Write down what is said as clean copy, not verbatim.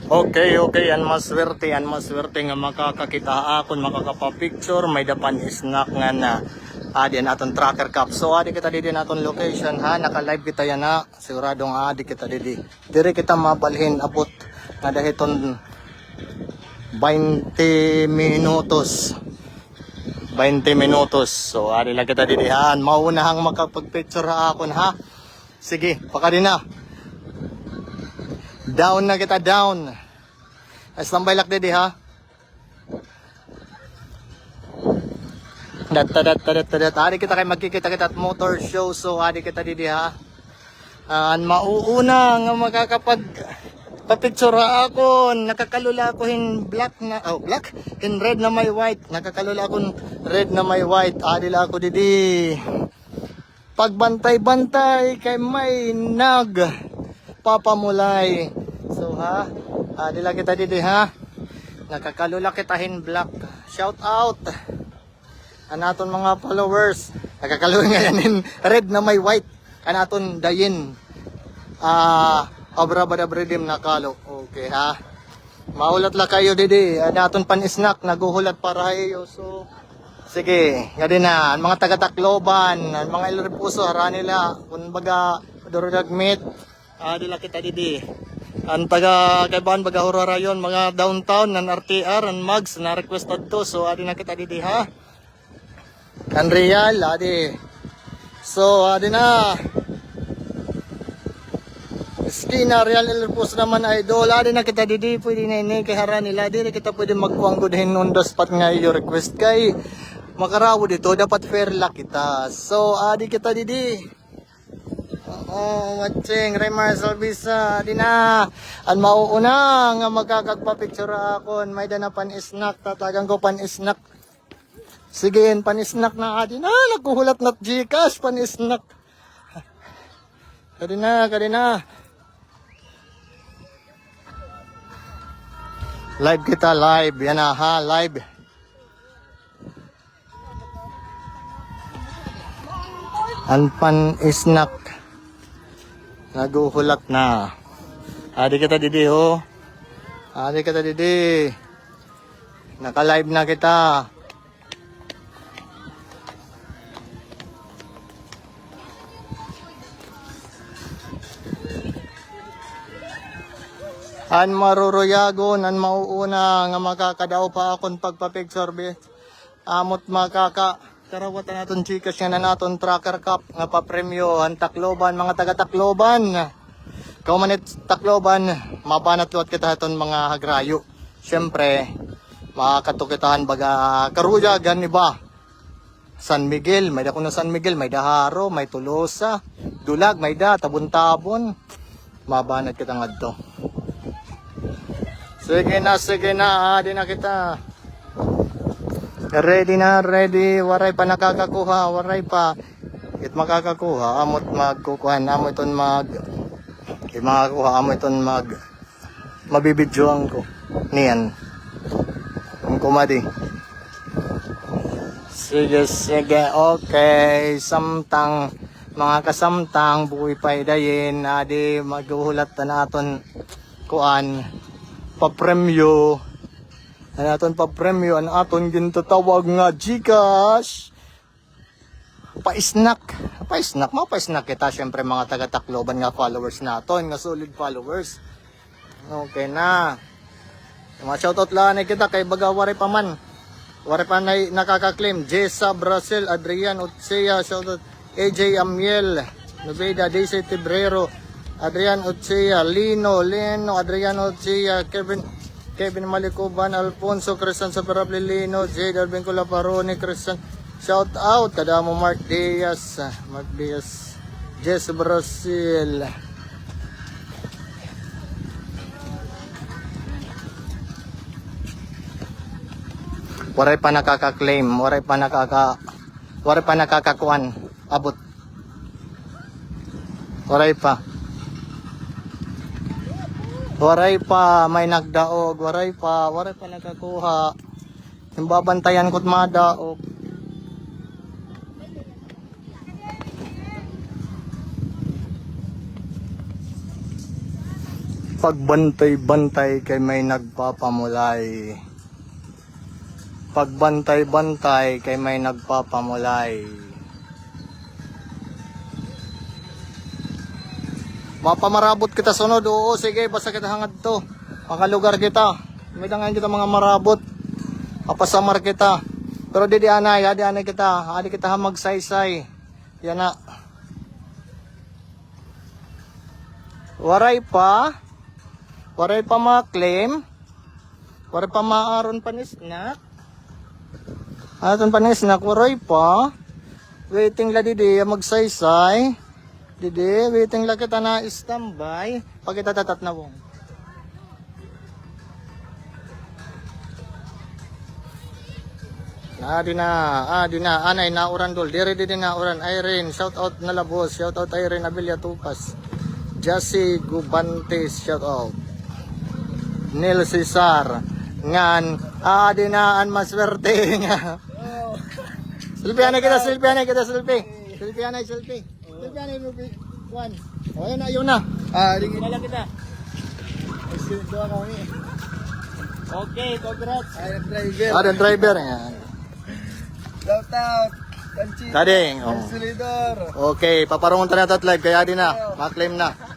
Okay, yan maswerte nga makakakita akon makakapapicture may dapan snack nga na adi naton tracker cup. So adi kita didi naton location ha, naka-live kita yan na. Siguradong adi kita didi. Dire kita mabalhin abot nga dahiton 20 minutos. 20 minutos. So adi lang kita didi ha. Maunahang makapag-picture ha akon ha. Sige, pakadi na. Down na kita, down. Standby lak didi ha. Adi kita kay magkikita kita at motor show. So adi kita didi ha. Mauuna nga makakapag papicture ako. Nakakalula ko in black na black in red na may white. Nakakalula ko red na may white. Adi la ako didi. Pagbantay-bantay kay may papamulay. So ha, dila kita didi ha. Nakakalula kita in black. Shout out anaton mga followers. Nakakalula nga in red na may white. Anaton dayin. Abrabadabridim nakalo. Okay ha. Maulat la kayo didi. Anaton pan-snack naguhulat para kayo. So sige, gadi na. Ang mga taga-Tacloban, ang mga Iloripuso, hara nila. Kung baga, Duragmit, dila kita didi. Ang taga-Kaibahan, baga Hurara yun, mga downtown, ng RTR, ang Mags, na-requested to. So, adi na kita didi, ha? Ang Real, adi. So, adi na. Skina, Real Iloripuso naman, idol. Adi na kita didi, pwede na ini, kay hara nila. Di kita pwede magkuang gudhin on the spot nga yung request kay makarawo dito, dapat fair luck kita. So, adi kita didi. Matching, Raymar Salvisa, di na. Ang mauuna nga magkakagpa-picture akon. May dana pan-snack, tatagang ko pan-snack. Sige, pan-snack na adi na. Nagkuhulat na Gcash, pan-snack. Kadi na. Live kita, live. Yan na ha, live. Ang pan-snack naguhulat na. Adi kita didi ho. Adi kita didi. Naka-live na kita. An maruruyagon, an mauuna nga makakadaw pa akong pagpapicture be. Amot karawatan naton Gcash nga na naton tracker cup nga pa-premyo ang Tacloban, mga taga-Tacloban. Kaumanit Tacloban, mabanatlot kita iton mga hagrayo. Siyempre, makatukitahan baga Karuya, gani ba? San Miguel, may da kuno San Miguel, may Daharo, may Tolosa, Dulag, may da, Tabon-Tabon. Mabanat kita nga to. Sige na, di na kita. Ready na, ready. Waray pa nakakakuha, waray pa. It makakakuha, amot magkukuhan, amot iton makakuha, amot iton mabibidyoan ko. Niyan. Ang kumadi. Sige, okay. Samtang, mga kasamtang, buhay pa idayin, adi maghuhulat na naton kuan, pa-premyo. Ang aton pa-premyo, ang aton gintatawag nga Gcash. Pa-snack kita, syempre mga taga-Tacloban nga followers naton, nga solid followers. Okay na. Mga shoutout lang na kita kay baga wari pa man. Wari pa na nakaka-claim. Jessa Brazil, Adrian Utsea, shoutout AJ Amiel, Noveda, Daisy Tibrero, Adrian Utsea, Lino, Adrian Utsea, Kevin Malikuban, Alfonso, Cristian Superable, Lino, Jade, Alvin Colaparoni, Cristian, shout out, kadamo Mark Diaz, Jess Brazil. Waray pa nakaka-claim, waray pa nakakakuan, abot. Waray pa, may nagdaog, waray pa nakakuha. Yung babantayan ko't madaog. Pagbantay-bantay kay may nagpapamulay. Pagbantay-bantay kay may nagpapamulay. Mapamarabot kita sunod. Oo, sige, basta kita hangad to. Makalugar kita. May dangan kita mga marabot. Papasamar kita. Pero di anay kita. Adi kita magsaysay. Yan na. Waray pa ma-claim. Waray pa maaron panisnak. Aton panisnak, waray pa. Waiting la didi, magsaysay. Didi, waiting la kita na standby. Pag kita tatat na wong. Adi na, anay na uran dol. Dire didi na uran. Irene, shout out na labos. Shout out Irene Abilia Tupas. Jassy Gubantes, shout out. Neil Cesar. Ngan, adi na an maswerte nga. Selfie kita. Selfie. One. O, yun na. Kilala kita. Doa kami. Okay, congrats. Ang driver. Yan. Shout out. Kanchi. Dading. Consolidor. Okay, paparungon tayo live. Kaya di na. Ma-claim na.